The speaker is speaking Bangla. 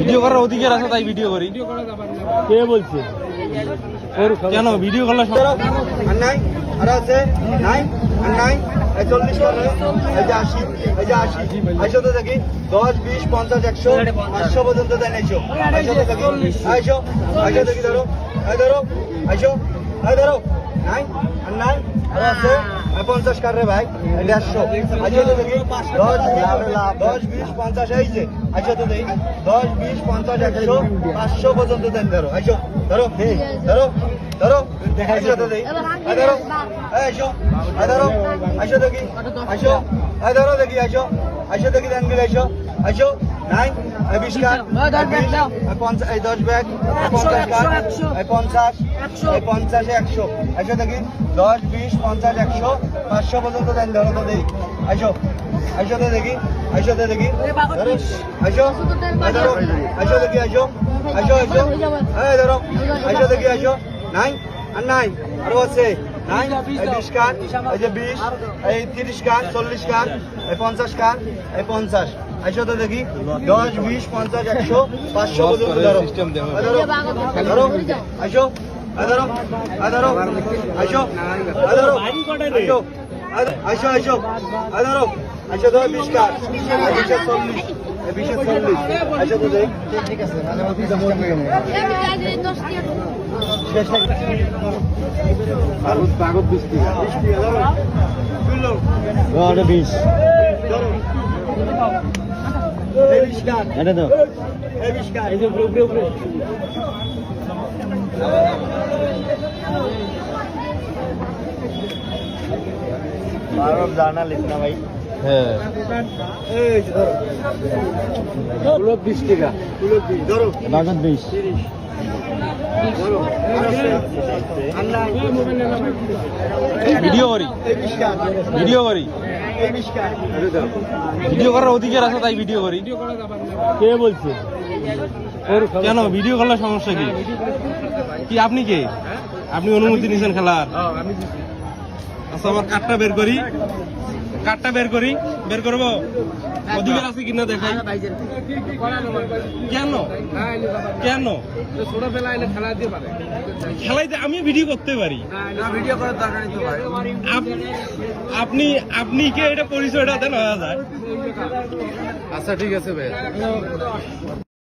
ভিডিও করার অধিকার আছে তাই ভিডিও করি। কে বলছে কেন ভিডিও করলে? নাই আর আছে নাই আর নাই 40 করে এই যে 80 এই যে 80 আইসো তো দেখি 10 20 50 100 500 পর্যন্ত দেন আইসো আইসো তো দেখি আইসো আইসো দেখি ধরো এই ধরো আইসো এই ধরো নাই আর নাই আর আছে 50 কার রে ভাই 150 আইসো তো দেখি 10 20 50 এই যে আইসো তো দেখি 10 20 50 100 500 পর্যন্ত দেন ধরো আইসো ধরো ধরো ধরো আইসো তো দেখি ধরো আইসো ধরো আইসো দেখি আইসো ধরো দেখি আইসো আইসো দেখি দেন গেলে আইসো আইসো নাই 20 কার 50 এই 10 ব্যাগ 50 কার 50 এই 50 100 আইসো দেখি 10 20 50 100 500 পর্যন্ত দেন ধরো তো দেখি আইসো আইসো তো দেখি আইসো তো দেখি ধরো আইসো ধরো আইসো দেখি আইসো আইসো আইসো এই ধরো আইসো দেখি আইসো নাই আর নাই আরো আছে নাই এই 20 কার এই যে 20 এই 30 কার 40 কার এই 50 কার এই 50 আইসো তো দেখি 10 20 50 100 500 পর্যন্ত ধরো ধরো ধরো আইসো ধরো ধরো আইসো ধরো আইসো আইসো আইসো ধরো আইসো ধরো 20 কার 40 20 40 আইসো তো দেখ ঠিক আছে কাগজ 20 ধরো 20 এটা দাও এই যে উপরে উপরে জার্নালিস্ট না ভাই? হ্যাঁ এই যে ধরো 20 টাকা ধরো 20 ভিডিও করি ভিডিও করি ভিডিও করার অধিকার আছে তাই ভিডিও করি। কে বলছে কেন ভিডিও করলে সমস্যা কি? কি আপনি কে? আপনি অনুমতি নিয়েছেন খেলার? আচ্ছা আমার কার্ডটা বের করি, কার্ডটা বের করি, বের করবো অধিকার আছে কিনা দেখাই। কেন কেন খেলাইতে আমি ভিডিও করতে পারি? আপনি আপনি কে এটা পরিচয়টা দেন হয়ে যায়। আচ্ছা ঠিক আছে ভাই।